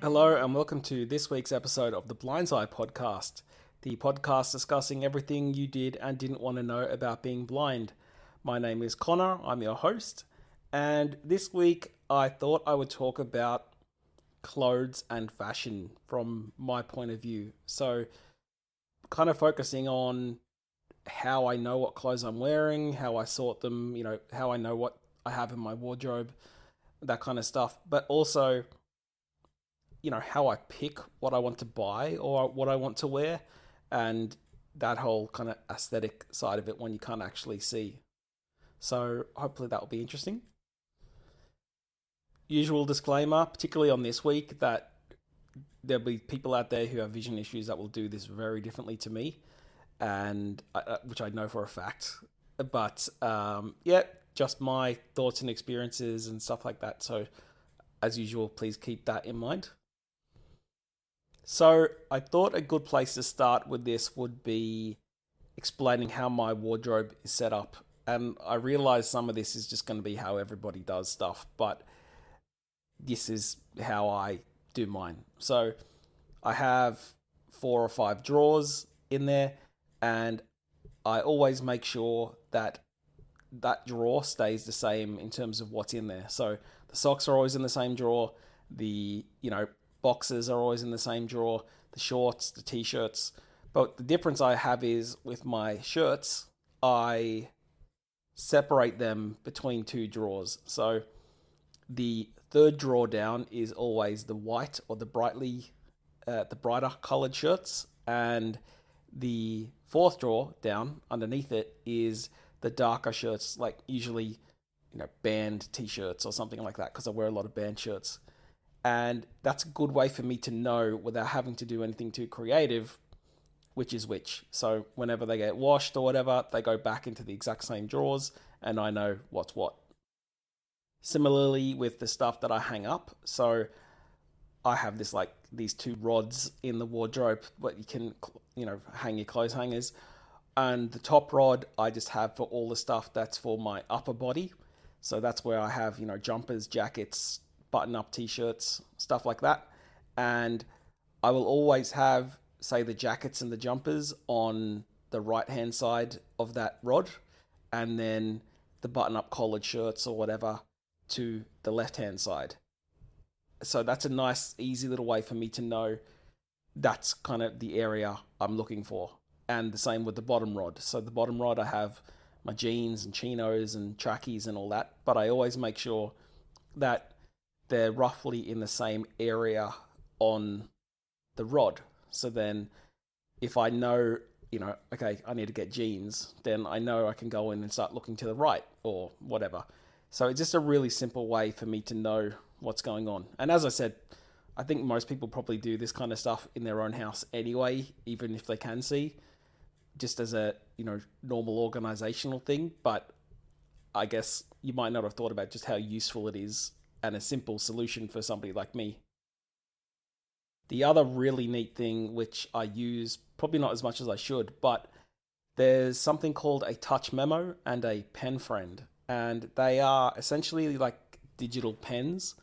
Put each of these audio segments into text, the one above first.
Hello, and welcome to this week's episode of the podcast, the podcast discussing everything you did and didn't want to know about being blind. My name is Connor, I'm your host, and this week I thought I would talk about clothes and fashion from my point of view. So, kind of focusing on how I know what clothes I'm wearing, how I sort them, how I know what I have in my wardrobe, that kind of stuff, but also how I pick what I want to buy or what I want to wear, and that whole kind of aesthetic side of it when you can't actually see. So hopefully that will be interesting. Usual disclaimer, particularly on this week, that there'll be people out there who have vision issues that will do this very differently to me, and which I know for a fact. But yeah, just my thoughts and experiences and stuff like that. So as usual, please keep that in mind. So I thought a good place to start with this would be explaining how my wardrobe is set up. And I realize some of this is just going to be how everybody does stuff, but this is how I do mine. So I have 4 or 5 drawers in there, and I always make sure that that drawer stays the same in terms of what's in there. So the socks are always in the same drawer, the boxes are always in the same drawer, the shorts, the t-shirts. But the difference I have is with my shirts, I separate them between 2 drawers. So the third drawer down is always the white or the brighter colored shirts, and the fourth drawer down underneath it is the darker shirts, like usually band t-shirts or something like that, because I wear a lot of band shirts. And that's a good way for me to know without having to do anything too creative which is which. So whenever they get washed or whatever, they go back into the exact same drawers and I know what's what. Similarly with the stuff that I hang up, so I have these 2 rods in the wardrobe where you can hang your clothes hangers, and the top rod I just have for all the stuff that's for my upper body. So that's where I have jumpers, jackets, button up t-shirts, stuff like that. And I will always have, say, the jackets and the jumpers on the right hand side of that rod, and then the button up collared shirts or whatever to the left hand side. So that's a nice easy little way for me to know that's kind of the area I'm looking for. And the same with the bottom rod. So the bottom rod I have my jeans and chinos and trackies and all that, but I always make sure that they're roughly in the same area on the rod. So then if I know, okay, I need to get jeans, then I know I can go in and start looking to the right or whatever. So it's just a really simple way for me to know what's going on. And as I said, I think most people probably do this kind of stuff in their own house anyway, even if they can see, just as a, normal organizational thing. But I guess you might not have thought about just how useful it is and a simple solution for somebody like me. The other really neat thing, which I use probably not as much as I should, but there's something called a touch memo and a pen friend. And they are essentially like digital pens,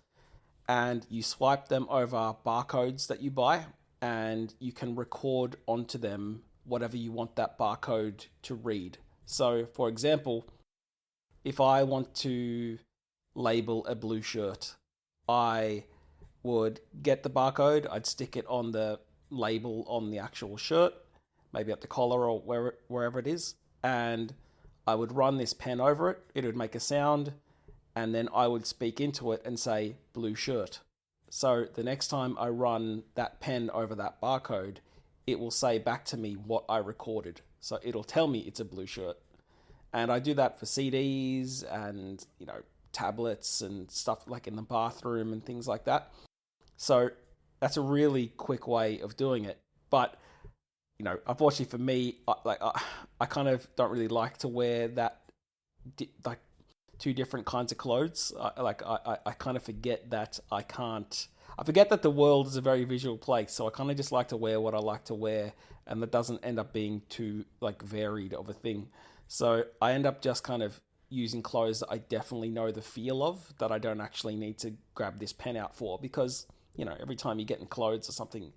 and you swipe them over barcodes that you buy, and you can record onto them whatever you want that barcode to read. So, for example, if I want to label a blue shirt, I would get the barcode, I'd stick it on the label on the actual shirt, maybe at the collar or wherever it is, and I would run this pen over it, it would make a sound, and then I would speak into it and say blue shirt. So the next time I run that pen over that barcode, it will say back to me what I recorded. So it'll tell me it's a blue shirt. And I do that for CDs and, tablets and stuff like in the bathroom and things like that. So that's a really quick way of doing it. But, unfortunately for me, I kind of don't really like to wear that, like 2 different kinds of clothes. I kind of forget that I forget that the world is a very visual place. So I kind of just like to wear what I like to wear, and that doesn't end up being too varied of a thing. So I end up just kind of using clothes that I definitely know the feel of, that I don't actually need to grab this pen out for, because every time you get in clothes or something,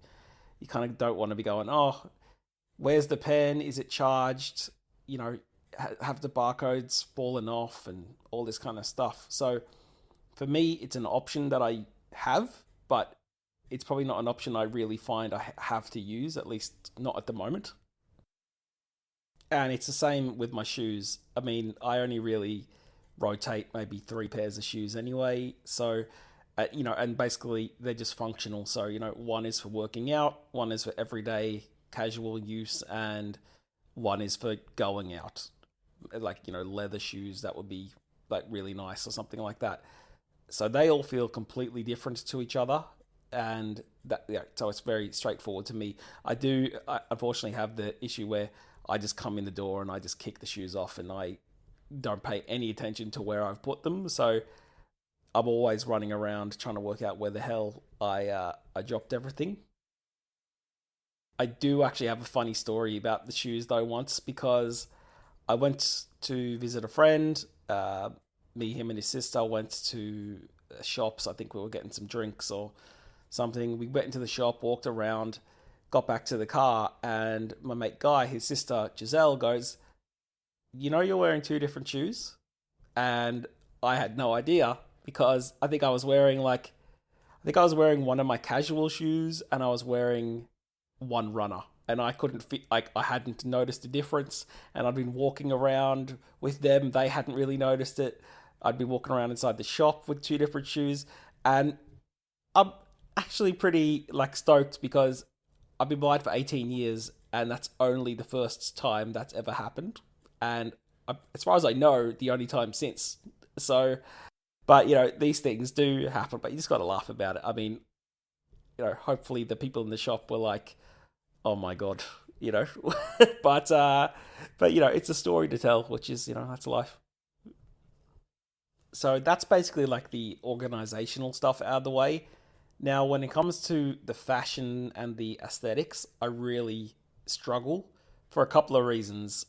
you kind of don't want to be going, oh, where's the pen? Is it charged? You know, have the barcodes fallen off and all this kind of stuff. So for me, it's an option that I have, but it's probably not an option I really find I have to use, at least not at the moment. And it's the same with my shoes. I mean, I only really rotate maybe three pairs of shoes anyway. So, and basically they're just functional. So, one is for working out, one is for everyday casual use, and one is for going out. Like, leather shoes that would be like really nice or something like that. So they all feel completely different to each other. And that, yeah, so it's very straightforward to me. I unfortunately have the issue where I just come in the door and I just kick the shoes off and I don't pay any attention to where I've put them. So I'm always running around trying to work out where the hell I dropped everything. I do actually have a funny story about the shoes though once, because I went to visit a friend. Me, him, and his sister went to shops. I think we were getting some drinks or something. We went into the shop, walked around, got back to the car, and my mate Guy, his sister Giselle, goes, you're wearing two different shoes? And I had no idea, because I think I was wearing one of my casual shoes and I was wearing one runner. And I couldn't fit, like, I hadn't noticed the difference. And I'd been walking around with them. They hadn't really noticed it. I'd be walking around inside the shop with two different shoes. And I'm actually pretty, like, stoked, because I've been blind for 18 years and that's only the first time that's ever happened. And as far as I know, the only time since. So, but, these things do happen, but you just got to laugh about it. I mean, hopefully the people in the shop were like, oh my God, but, it's a story to tell, which is, that's life. So that's basically like the organizational stuff out of the way. Now, when it comes to the fashion and the aesthetics, I really struggle for a couple of reasons.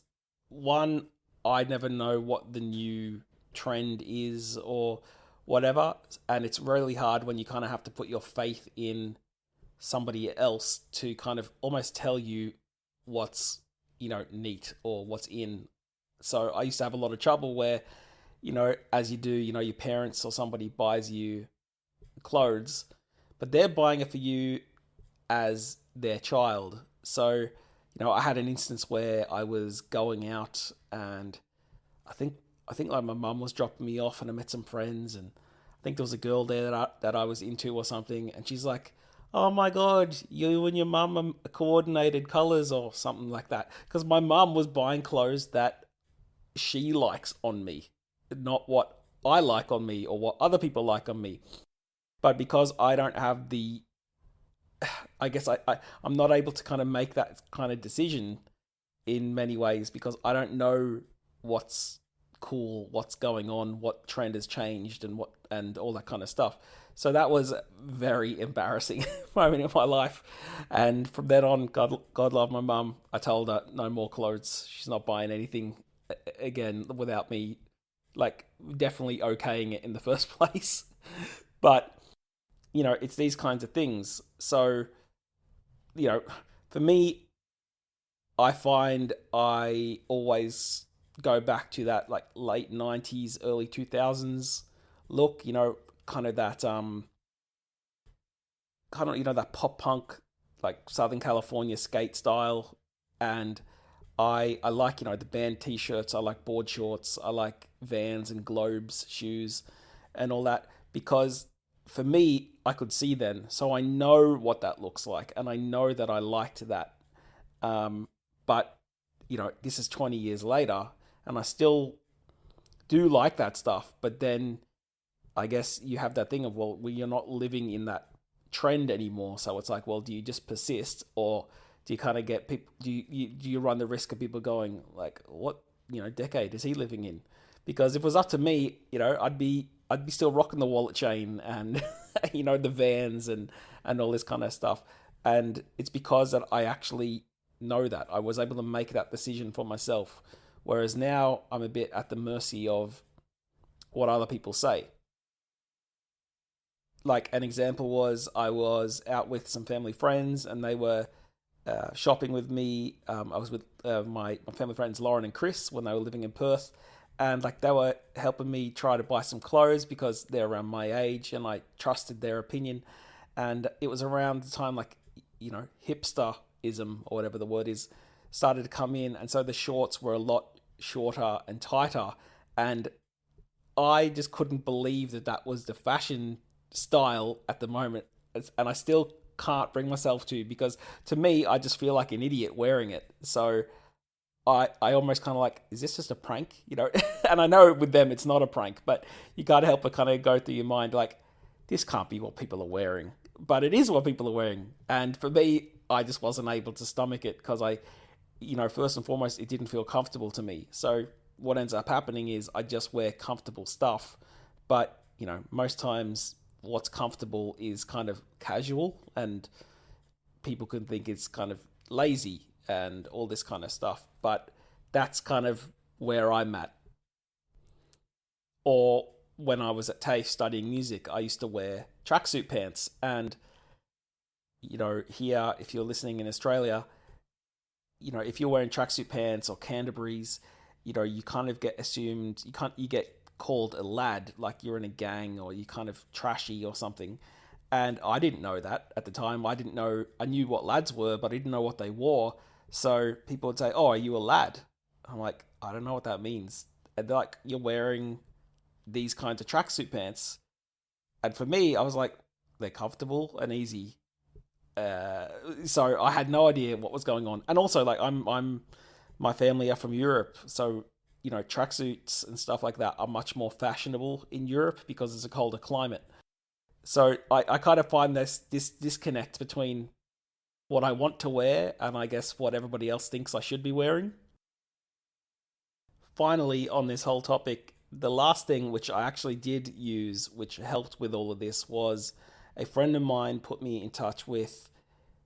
One, I never know what the new trend is or whatever, and it's really hard when you kind of have to put your faith in somebody else to kind of almost tell you what's, neat or what's in. So I used to have a lot of trouble where, as you do, your parents or somebody buys you clothes, but they're buying it for you as their child. So, I had an instance where I was going out and I think like my mum was dropping me off and I met some friends, and I think there was a girl there that I was into or something, and she's like, "Oh my God, you and your mum are coordinated colors," or something like that, because my mum was buying clothes that she likes on me, not what I like on me or what other people like on me. But because I don't have the, I guess I'm not able to kind of make that kind of decision in many ways, because I don't know what's cool, what's going on, what trend has changed, and all that kind of stuff. So that was a very embarrassing moment in my life. And from then on, God love my mum. I told her no more clothes. She's not buying anything again without me, like, definitely okaying it in the first place. But it's these kinds of things. So, you know, for me, I find I always go back to that like late 90s, early 2000s look, kind of that that pop punk, like Southern California skate style. And I like, the band t-shirts, I like board shorts, I like Vans and Globes shoes and all that, because for me, I could see then, so I know what that looks like, and I know that I liked that. But this is 20 years later, and I still do like that stuff. But then I guess you have that thing of, well, you're not living in that trend anymore. So it's like, well, do you just persist, or do you kind of get people? Do you run the risk of people going like, what decade is he living in? Because if it was up to me, I'd be still rocking the wallet chain and the Vans and all this kind of stuff. And it's because that I actually know that I was able to make that decision for myself. Whereas now I'm a bit at the mercy of what other people say. Like an example was I was out with some family friends and they were shopping with me. I was with my family friends Lauren and Chris when they were living in Perth, and like they were helping me try to buy some clothes because they're around my age and I trusted their opinion. And it was around the time like hipsterism or whatever the word is started to come in, and so the shorts were a lot shorter and tighter, and I just couldn't believe that that was the fashion style at the moment. And I still can't bring myself to, because to me, I just feel like an idiot wearing it. So I almost kind of like, is this just a prank? And I know with them it's not a prank, but you can't help but kind of go through your mind like, this can't be what people are wearing. But it is what people are wearing. And for me, I just wasn't able to stomach it because first and foremost, it didn't feel comfortable to me. So what ends up happening is I just wear comfortable stuff. But, most times what's comfortable is kind of casual, and people can think it's kind of lazy and all this kind of stuff. But that's kind of where I'm at. Or when I was at TAFE studying music, I used to wear tracksuit pants. And, here, if you're listening in Australia, if you're wearing tracksuit pants or Canterbury's, you kind of get assumed, you get called a lad, like you're in a gang or you kind of trashy or something. And I didn't know that at the time. I knew what lads were, but I didn't know what they wore. So people would say, "Oh, are you a lad?" I'm like, I don't know what that means. And they're like, "You're wearing these kinds of tracksuit pants." And for me, I was like, they're comfortable and easy. Uh, so I had no idea what was going on. And also, like, my family are from Europe, so tracksuits and stuff like that are much more fashionable in Europe because it's a colder climate. So I kind of find this disconnect between what I want to wear and I guess what everybody else thinks I should be wearing. Finally, on this whole topic, the last thing which I actually did use, which helped with all of this, was a friend of mine put me in touch with.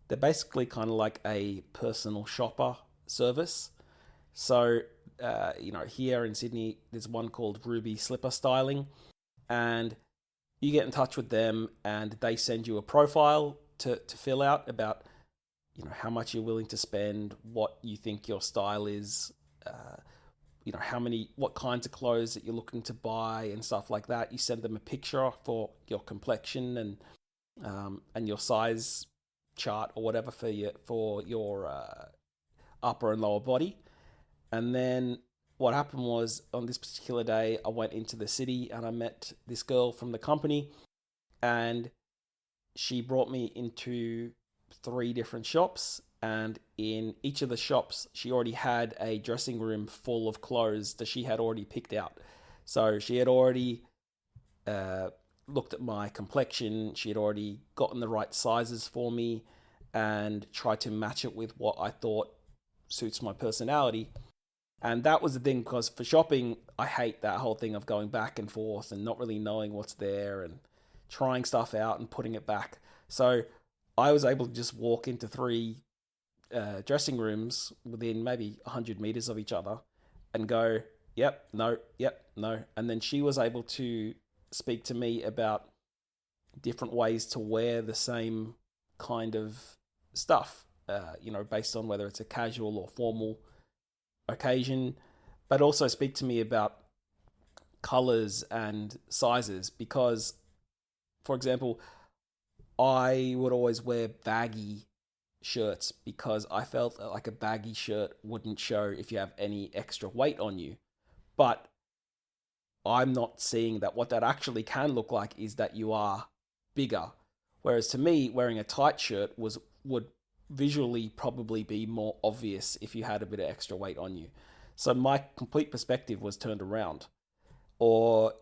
They're basically kind of like a personal shopper service. So, here in Sydney, there's one called Ruby Slipper Styling, and you get in touch with them, and they send you a profile to fill out about, how much you're willing to spend, what you think your style is, what kinds of clothes that you're looking to buy and stuff like that. You send them a picture for your complexion and your size chart or whatever for your upper and lower body. And then what happened was on this particular day, I went into the city and I met this girl from the company, and she brought me into three different shops. And in each of the shops, she already had a dressing room full of clothes that she had already picked out. So she had already uh, looked at my complexion, she had already gotten the right sizes for me and tried to match it with what I thought suits my personality. And that was the thing, because for shopping, I hate that whole thing of going back and forth and not really knowing what's there and trying stuff out and putting it back. So I was able to just walk into three dressing rooms within maybe 100 meters of each other and go, yep, no, yep, no. And then she was able to speak to me about different ways to wear the same kind of stuff, based on whether it's a casual or formal occasion, but also speak to me about colors and sizes. Because, for example, I would always wear baggy shirts because I felt like a baggy shirt wouldn't show if you have any extra weight on you. But I'm not seeing that what that actually can look like is that you are bigger. Whereas to me, wearing a tight shirt would visually probably be more obvious if you had a bit of extra weight on you. So my complete perspective was turned around. Or,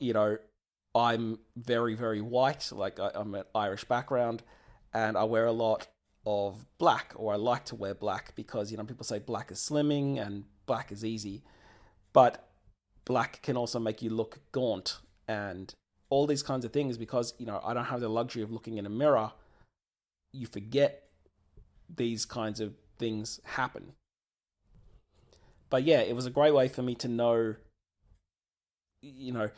I'm very, very white, like I'm an Irish background, and I wear a lot of black, or I like to wear black because, people say black is slimming and black is easy. But black can also make you look gaunt and all these kinds of things because, I don't have the luxury of looking in a mirror. You forget these kinds of things happen. But yeah, it was a great way for me to know, you know,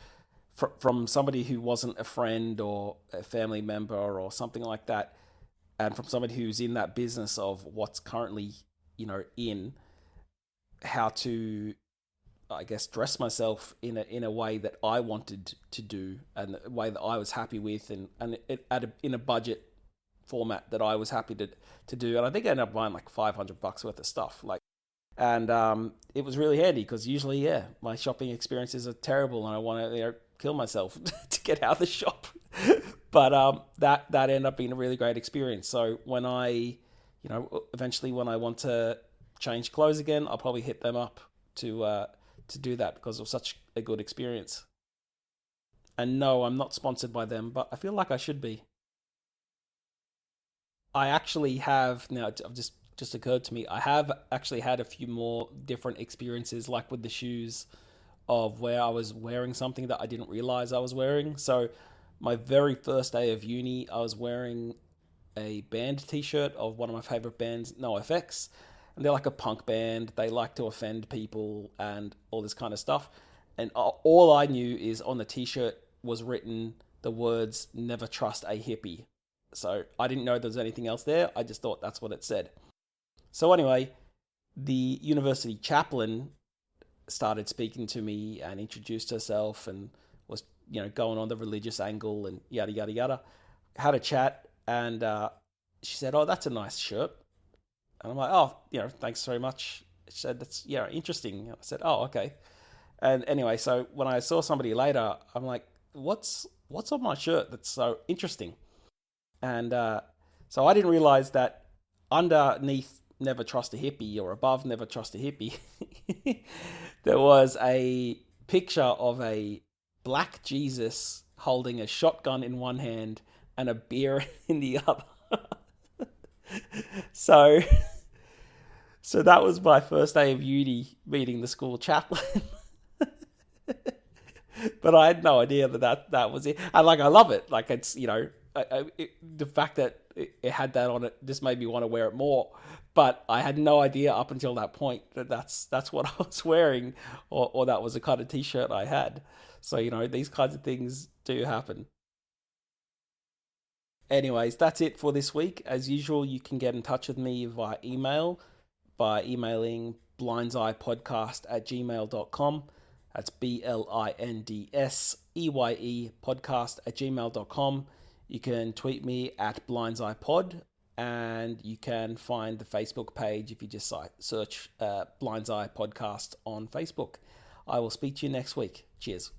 from somebody who wasn't a friend or a family member or something like that, and from somebody who's in that business of what's currently, in how to, I guess, dress myself in a way that I wanted to do and a way that I was happy with, and in a budget format that I was happy to do. And I think I ended up buying like $500 worth of stuff. And it was really handy because usually, my shopping experiences are terrible and I want to kill myself to get out of the shop. But that ended up being a really great experience. So when I, eventually when I want to change clothes again, I'll probably hit them up to do that because it was such a good experience. And no, I'm not sponsored by them, but I feel like I should be. I actually have now. I've just occurred to me. I have actually had a few more different experiences, like with the shoes, of where I was wearing something that I didn't realize I was wearing. So, my very first day of uni, I was wearing a band T-shirt of one of my favorite bands, NoFX, and they're like a punk band. They like to offend people and all this kind of stuff. And all I knew is on the T-shirt was written the words "Never trust a hippie." So I didn't know there was anything else there. I just thought that's what it said. So anyway, the university chaplain started speaking to me and introduced herself and was, going on the religious angle and yada, yada, yada. Had a chat and she said, "Oh, that's a nice shirt." And I'm like, "Oh, thanks very much." She said, "That's, interesting." I said, "Oh, okay." And anyway, so when I saw somebody later, I'm like, what's on my shirt that's so interesting? And so I didn't realize that underneath "Never Trust a Hippie" or above "Never Trust a Hippie," there was a picture of a black Jesus holding a shotgun in one hand and a beer in the other. so, so that was my first day of uni meeting the school chaplain. But I had no idea that was it. And I love it. Like it's, the fact that it had that on it just made me want to wear it more. But I had no idea up until that point that that's what I was wearing, or that was the kind of T-shirt I had. So these kinds of things do happen. Anyways, that's it for this week. As usual, you can get in touch with me via email by emailing blindseyepodcast@gmail.com. That's BLINDSEYE podcast@gmail.com. You can tweet me at blindseyepod, and you can find the Facebook page if you just search Blinds Eye Podcast on Facebook. I will speak to you next week. Cheers.